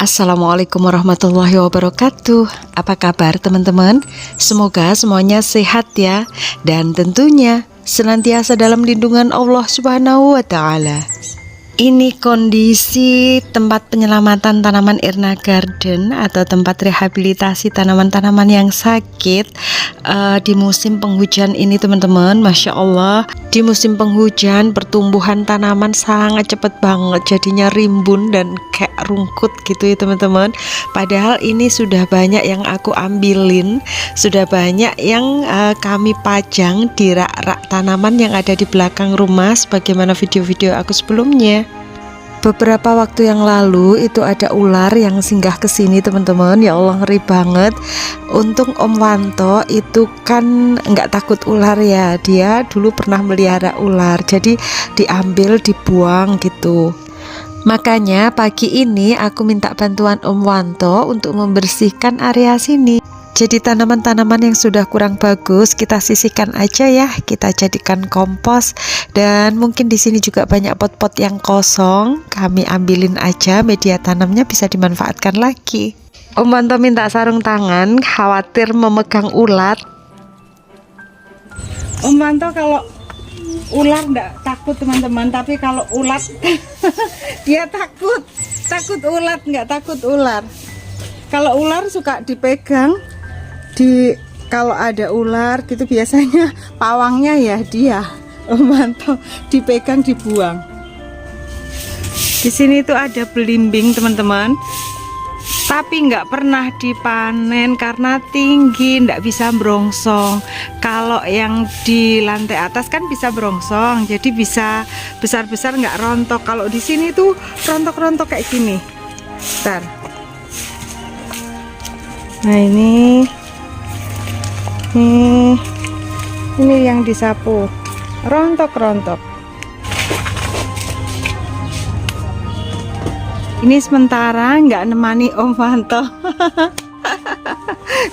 Assalamualaikum warahmatullahi wabarakatuh. Apa kabar teman-teman? Semoga semuanya sehat ya, dan tentunya senantiasa dalam lindungan Allah Subhanahu wa Ta'ala. Ini kondisi tempat penyelamatan tanaman Erna Garden atau tempat rehabilitasi tanaman-tanaman yang sakit di musim penghujan ini teman-teman. Masya Allah, di musim penghujan pertumbuhan tanaman sangat cepat banget, jadinya rimbun dan kayak rungkut gitu ya teman-teman. Padahal ini sudah banyak yang aku ambilin, sudah banyak yang kami pajang di rak-rak tanaman yang ada di belakang rumah sebagaimana video-video aku sebelumnya. Beberapa waktu yang lalu itu ada ular yang singgah ke sini teman-teman. Ya Allah, ngeri banget. Untung Om Wanto itu kan nggak takut ular ya. Dia dulu pernah melihara ular, jadi diambil, dibuang gitu. Makanya pagi ini aku minta bantuan Om Wanto untuk membersihkan area sini. Jadi tanaman-tanaman yang sudah kurang bagus kita sisihkan aja ya, kita jadikan kompos. Dan mungkin di sini juga banyak pot-pot yang kosong, kami ambilin aja, media tanamnya bisa dimanfaatkan lagi. Om Wanto minta sarung tangan, khawatir memegang ulat. Om Wanto kalau ular enggak takut teman-teman, tapi kalau ulat dia takut ulat, enggak takut ular. Kalau ular suka dipegang, kalau ada ular gitu biasanya pawangnya ya dia Om Wanto dipegang, dibuang. Di sini tuh ada belimbing teman-teman, tapi nggak pernah dipanen karena tinggi, nggak bisa berongsong. Kalau yang di lantai atas kan bisa berongsong, jadi bisa besar-besar nggak rontok. Kalau di sini tuh rontok-rontok kayak gini. Bentar. Nah ini yang disapu, rontok-rontok. Ini sementara nggak nemani Om Wanto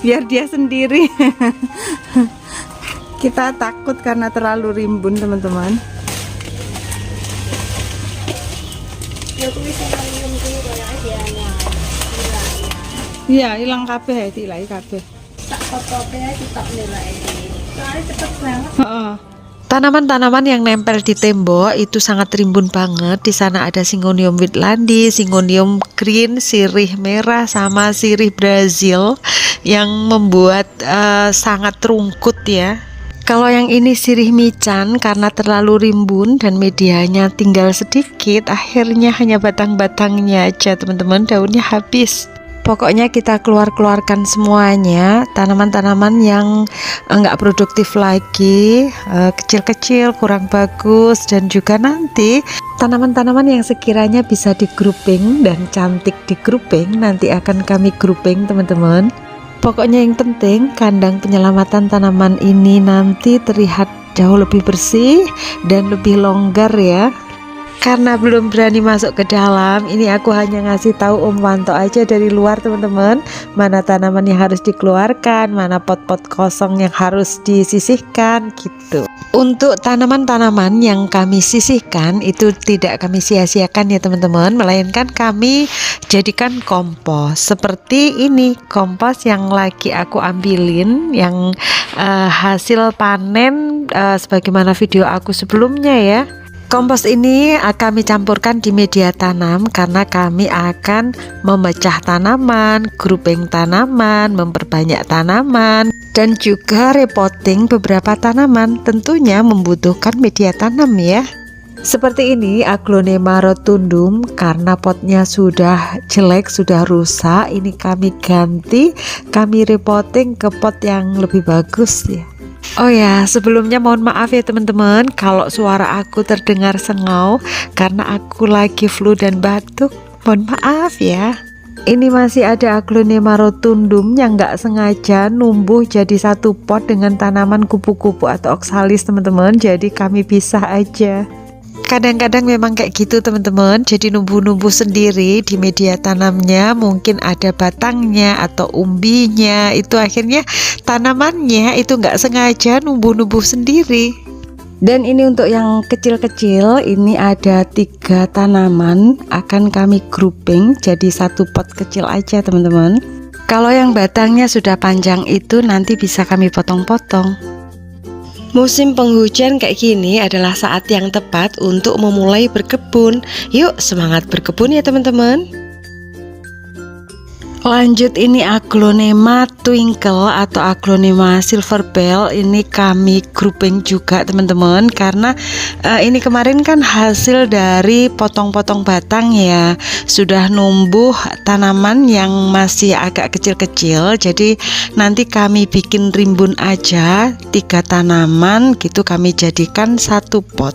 biar dia sendiri. Kita takut karena terlalu rimbun teman-teman. Iya, hilang kabeh, dilai kabeh. Tanaman-tanaman yang nempel di tembok itu sangat rimbun banget. Di sana ada Syngonium Whitlandi, Syngonium green, sirih merah, sama sirih Brazil yang membuat sangat rungkut ya. Kalau yang ini sirih mican, karena terlalu rimbun dan medianya tinggal sedikit, akhirnya hanya batang-batangnya aja teman-teman, daunnya habis. Pokoknya kita keluarkan semuanya, tanaman-tanaman yang enggak produktif lagi, kecil-kecil, kurang bagus, dan juga nanti tanaman-tanaman yang sekiranya bisa di grouping dan cantik di grouping nanti akan kami grouping teman-teman. Pokoknya yang penting kandang penyelamatan tanaman ini nanti terlihat jauh lebih bersih dan lebih longgar ya. Karena belum berani masuk ke dalam, ini aku hanya ngasih tahu Om Wanto aja dari luar teman-teman, mana tanaman yang harus dikeluarkan, mana pot-pot kosong yang harus disisihkan gitu. Untuk tanaman-tanaman yang kami sisihkan itu tidak kami sia-siakan ya teman-teman, melainkan kami jadikan kompos. Seperti ini kompos yang lagi aku ambilin, yang hasil panen sebagaimana video aku sebelumnya ya. Kompos ini kami campurkan di media tanam karena kami akan memecah tanaman, grouping tanaman, memperbanyak tanaman, dan juga repotting beberapa tanaman. Tentunya membutuhkan media tanam ya. Seperti ini Aglonema rotundum, karena potnya sudah jelek, sudah rusak, ini kami ganti, kami repotting ke pot yang lebih bagus ya. Oh ya, sebelumnya mohon maaf ya teman-teman kalau suara aku terdengar sengau karena aku lagi flu dan batuk. Mohon maaf ya. Ini masih ada Aglonema rotundum yang nggak sengaja numbuh jadi satu pot dengan tanaman kupu-kupu atau oksalis teman-teman. Jadi kami pisah aja. Kadang-kadang memang kayak gitu teman-teman. Jadi numbuh-numbuh sendiri di media tanamnya. Mungkin ada batangnya atau umbinya. Itu akhirnya tanamannya itu nggak sengaja numbuh-numbuh sendiri. Dan ini untuk yang kecil-kecil, ini ada 3 tanaman, akan kami grouping jadi satu pot kecil aja teman-teman. Kalau yang batangnya sudah panjang itu nanti bisa kami potong-potong. Musim penghujan kayak gini adalah saat yang tepat untuk memulai berkebun. Yuk semangat berkebun ya teman-teman. Lanjut, ini Aglonema twinkle atau Aglonema silver bell, ini kami grouping juga teman-teman, karena ini kemarin kan hasil dari potong-potong batang ya, sudah numbuh tanaman yang masih agak kecil-kecil. Jadi nanti kami bikin rimbun aja 3 tanaman gitu, kami jadikan satu pot.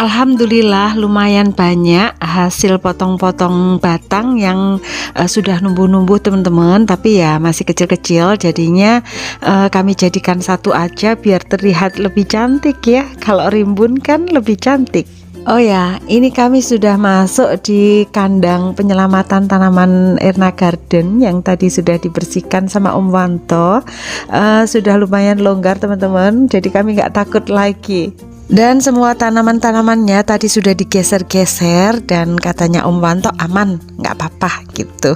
Alhamdulillah lumayan banyak hasil potong-potong batang yang sudah numbuh-numbuh teman-teman, tapi ya masih kecil-kecil, jadinya kami jadikan satu aja biar terlihat lebih cantik ya. Kalau rimbun kan lebih cantik. Oh ya, ini kami sudah masuk di kandang penyelamatan tanaman Erna Garden yang tadi sudah dibersihkan sama Om Wanto. Sudah lumayan longgar teman-teman, jadi kami nggak takut lagi. Dan semua tanaman-tanamannya tadi sudah digeser-geser dan katanya Om Wanto aman, nggak apa-apa gitu.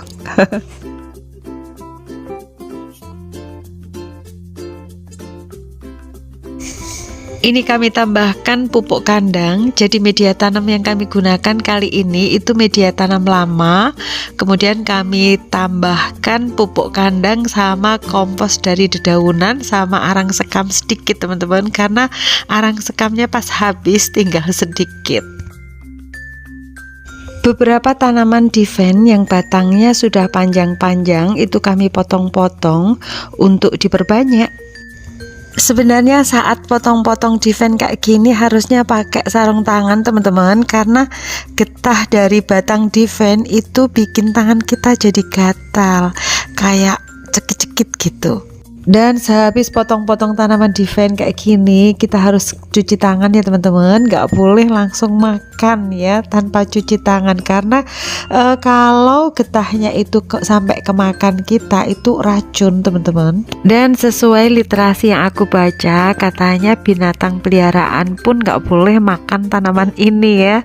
Ini kami tambahkan pupuk kandang. Jadi media tanam yang kami gunakan kali ini itu media tanam lama. Kemudian kami tambahkan pupuk kandang sama kompos dari dedaunan sama arang sekam sedikit teman-teman, karena arang sekamnya pas habis tinggal sedikit. Beberapa tanaman diven yang batangnya sudah panjang-panjang itu kami potong-potong untuk diperbanyak. Sebenarnya saat potong-potong diven kayak gini harusnya pakai sarung tangan teman-teman, karena getah dari batang diven itu bikin tangan kita jadi gatal, kayak cekit-cekit gitu. Dan sehabis potong-potong tanaman diven kayak gini kita harus cuci tangan ya teman-teman, nggak boleh langsung makan ya tanpa cuci tangan, karena kalau getahnya itu sampai ke makan kita itu racun teman-teman. Dan sesuai literasi yang aku baca, katanya binatang peliharaan pun nggak boleh makan tanaman ini ya,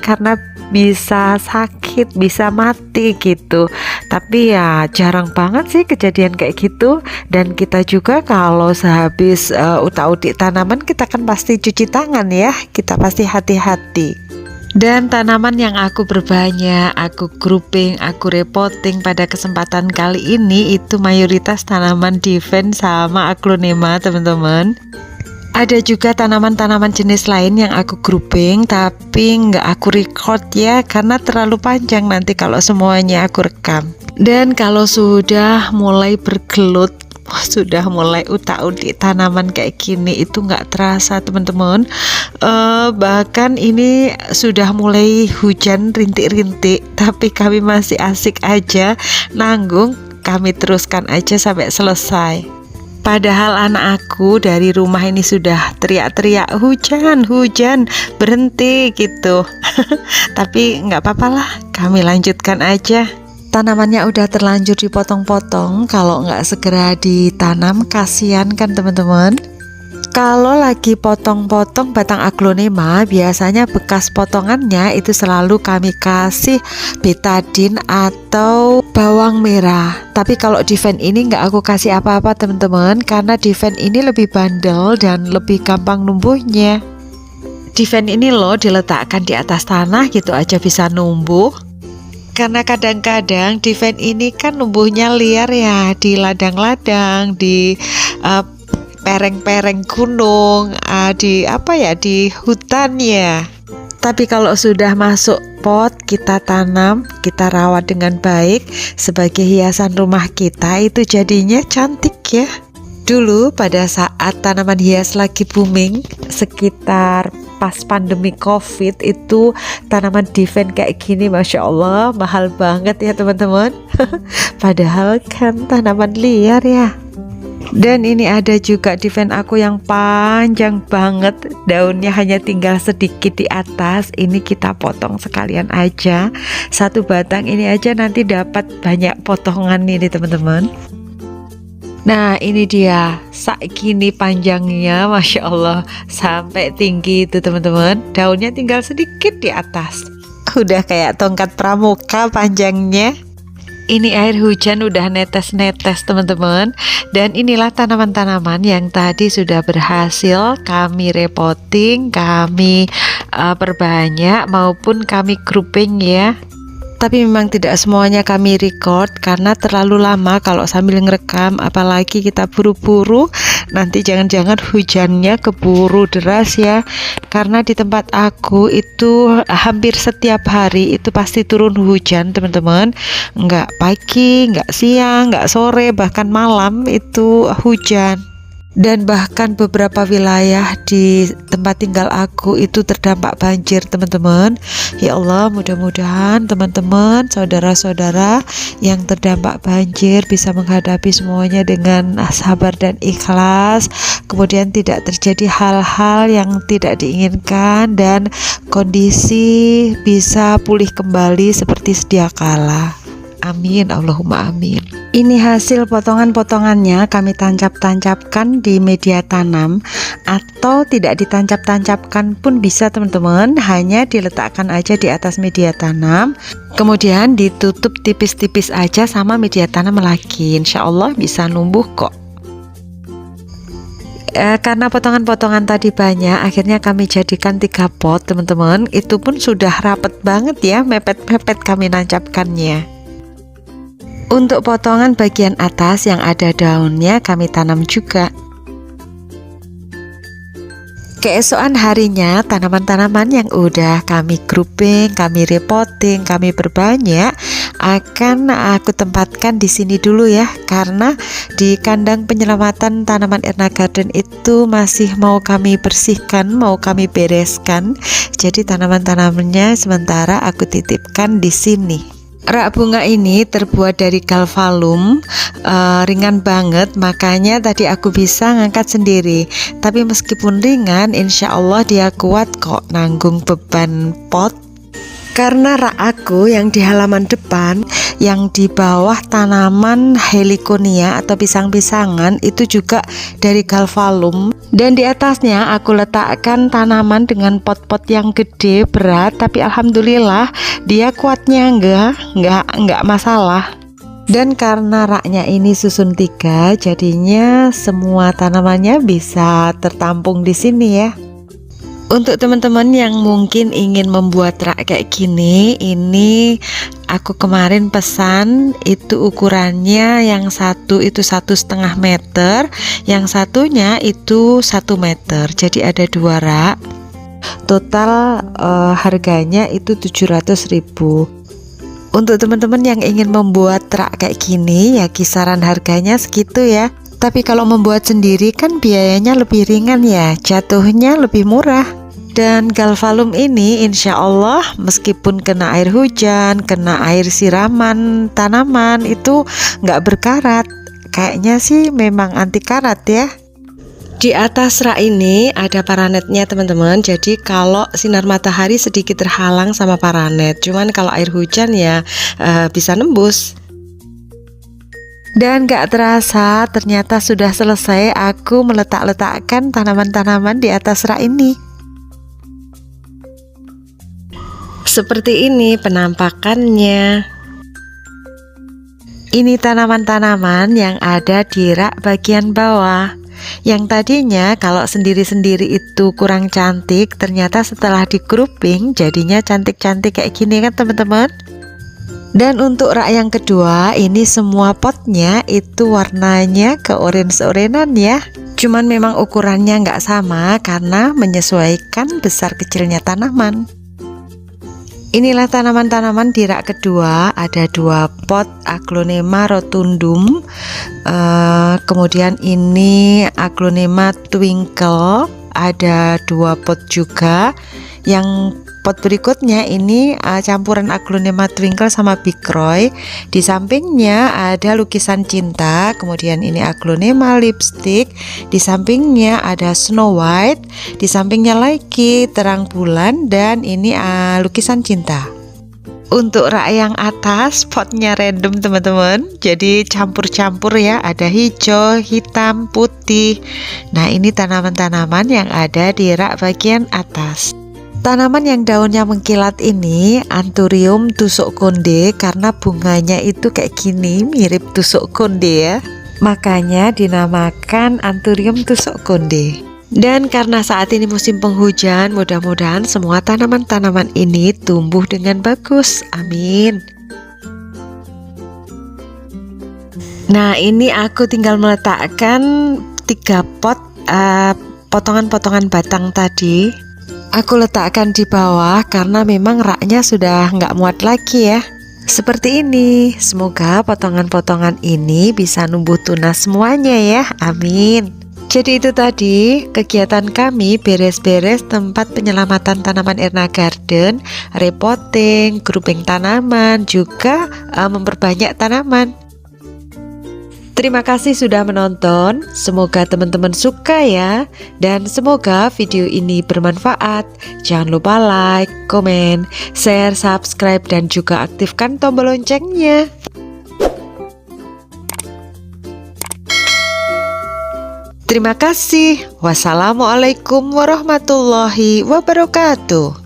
karena bisa sakit, bisa mati gitu. Tapi ya jarang banget sih kejadian kayak gitu. Dan kita juga kalau sehabis utak-utik tanaman kita kan pasti cuci tangan ya, kita pasti hati-hati. Dan tanaman yang aku berbanyak, aku grouping, aku repotting pada kesempatan kali ini itu mayoritas tanaman diven sama Aglonema teman-teman. Ada juga tanaman-tanaman jenis lain yang aku grouping tapi nggak aku record ya, karena terlalu panjang nanti kalau semuanya aku rekam. Dan kalau sudah mulai bergelut, sudah mulai utak-utik tanaman kayak gini itu nggak terasa teman-teman. Bahkan ini sudah mulai hujan rintik-rintik, tapi kami masih asik aja nanggung, kami teruskan aja sampai selesai. Padahal anak aku dari rumah ini sudah teriak-teriak hujan berhenti gitu. Tapi nggak apa-apa lah, kami lanjutkan aja. Tanamannya udah terlanjur dipotong-potong, kalau nggak segera ditanam kasihan kan teman-teman. Kalau lagi potong-potong batang Aglonema, biasanya bekas potongannya itu selalu kami kasih betadine atau bawang merah. Tapi kalau diven ini nggak aku kasih apa-apa teman-teman, karena diven ini lebih bandel dan lebih gampang numbuhnya. Diven ini loh diletakkan di atas tanah gitu aja bisa numbuh. Karena kadang-kadang diven ini kan numbuhnya liar ya, di ladang-ladang, di pereng-pereng gunung, di hutan ya. Tapi kalau sudah masuk pot, kita tanam, kita rawat dengan baik sebagai hiasan rumah kita, itu jadinya cantik ya. Dulu pada saat tanaman hias lagi booming sekitar pas pandemi COVID itu tanaman diven kayak gini, Masya Allah mahal banget ya teman-teman. Padahal kan tanaman liar ya. Dan ini ada juga diven aku yang panjang banget, daunnya hanya tinggal sedikit di atas. Ini kita potong sekalian aja, satu batang ini aja nanti dapat banyak potongan ini teman-teman. Nah ini dia segini panjangnya, Masya Allah sampai tinggi itu teman-teman. Daunnya tinggal sedikit di atas, udah kayak tongkat pramuka panjangnya. Ini air hujan udah netes-netes teman-teman. Dan inilah tanaman-tanaman yang tadi sudah berhasil kami repotting, kami perbanyak maupun kami grouping ya. Tapi memang tidak semuanya kami record karena terlalu lama kalau sambil ngerekam, apalagi kita buru-buru nanti jangan-jangan hujannya keburu deras ya. Karena di tempat aku itu hampir setiap hari itu pasti turun hujan teman-teman. Enggak pagi, enggak siang, enggak sore, bahkan malam itu hujan. Dan bahkan beberapa wilayah di tempat tinggal aku itu terdampak banjir teman-teman. Ya Allah, mudah-mudahan teman-teman, saudara-saudara yang terdampak banjir bisa menghadapi semuanya dengan sabar dan ikhlas. Kemudian tidak terjadi hal-hal yang tidak diinginkan dan kondisi bisa pulih kembali seperti sedia kala. Amin, Allahumma amin. Ini hasil potongan-potongannya kami tancap-tancapkan di media tanam, atau tidak ditancap-tancapkan pun bisa teman-teman, hanya diletakkan aja di atas media tanam, kemudian ditutup tipis-tipis aja sama media tanam lagi. Insya Allah bisa numbuh kok. Karena potongan-potongan tadi banyak, akhirnya kami jadikan 3 pot teman-teman. Itu pun sudah rapet banget ya, mepet-mepet kami nancapkannya. Untuk potongan bagian atas yang ada daunnya kami tanam juga. Keesokan harinya tanaman-tanaman yang udah kami grouping, kami repotting, kami perbanyak akan aku tempatkan di sini dulu ya, karena di kandang penyelamatan tanaman Erna Garden itu masih mau kami bersihkan, mau kami bereskan. Jadi tanaman-tanamannya sementara aku titipkan di sini. Rak bunga ini terbuat dari galvalum, ringan banget, makanya tadi aku bisa ngangkat sendiri. Tapi meskipun ringan, insya Allah dia kuat kok nanggung beban pot. Karena rak aku yang di halaman depan, yang di bawah tanaman heliconia atau pisang-pisangan itu juga dari galvalum. Dan di atasnya aku letakkan tanaman dengan pot-pot yang gede berat, tapi alhamdulillah dia kuatnya enggak masalah. Dan karena raknya ini susun 3, jadinya semua tanamannya bisa tertampung di sini ya. Untuk teman-teman yang mungkin ingin membuat rak kayak gini, ini aku kemarin pesan, itu ukurannya yang satu itu 1,5 meter, yang satunya itu 1 meter. Jadi ada 2 rak. Total harganya itu 700.000. Untuk teman-teman yang ingin membuat rak kayak gini ya kisaran harganya segitu ya. Tapi kalau membuat sendiri kan biayanya lebih ringan ya, jatuhnya lebih murah. Dan galvalum ini insya Allah meskipun kena air hujan, kena air siraman tanaman itu nggak berkarat. Kayaknya sih memang anti karat ya. Di atas rak ini ada paranetnya teman-teman. Jadi kalau sinar matahari sedikit terhalang sama paranet, cuman kalau air hujan ya bisa nembus. Dan gak terasa ternyata sudah selesai aku meletak-letakkan tanaman-tanaman di atas rak ini. Seperti ini penampakannya. Ini tanaman-tanaman yang ada di rak bagian bawah. Yang tadinya kalau sendiri-sendiri itu kurang cantik, ternyata setelah di grouping jadinya cantik-cantik kayak gini kan teman-teman. Dan untuk rak yang kedua, ini semua potnya itu warnanya ke orange-orangean ya. Cuman memang ukurannya nggak sama karena menyesuaikan besar kecilnya tanaman. Inilah tanaman-tanaman di rak kedua, ada 2 pot Aglonema rotundum, kemudian ini Aglonema twinkle, ada 2 pot juga. Yang pot berikutnya ini campuran aglonema twinkle sama Big Roy. Di sampingnya ada lukisan cinta, kemudian ini aglonema lipstick, di sampingnya ada Snow White, di sampingnya lagi terang bulan, dan ini lukisan cinta. Untuk rak yang atas potnya random teman-teman, jadi campur-campur ya, ada hijau, hitam, putih. Nah ini tanaman-tanaman yang ada di rak bagian atas. Tanaman yang daunnya mengkilat ini Anthurium tusuk konde, karena bunganya itu kayak gini mirip tusuk konde ya, makanya dinamakan Anthurium tusuk konde. Dan karena saat ini musim penghujan, mudah-mudahan semua tanaman-tanaman ini tumbuh dengan bagus, amin. Nah ini aku tinggal meletakkan 3 pot potongan-potongan batang tadi. Aku letakkan di bawah karena memang raknya sudah nggak muat lagi ya. Seperti ini. Semoga potongan-potongan ini bisa numbuh tunas semuanya ya. Amin. Jadi itu tadi kegiatan kami beres-beres tempat penyelamatan tanaman Erna Garden, repotting, grouping tanaman, juga memperbanyak tanaman. Terima kasih sudah menonton, semoga teman-teman suka ya, dan semoga video ini bermanfaat. Jangan lupa like, komen, share, subscribe, dan juga aktifkan tombol loncengnya. Terima kasih. Wassalamualaikum warahmatullahi wabarakatuh.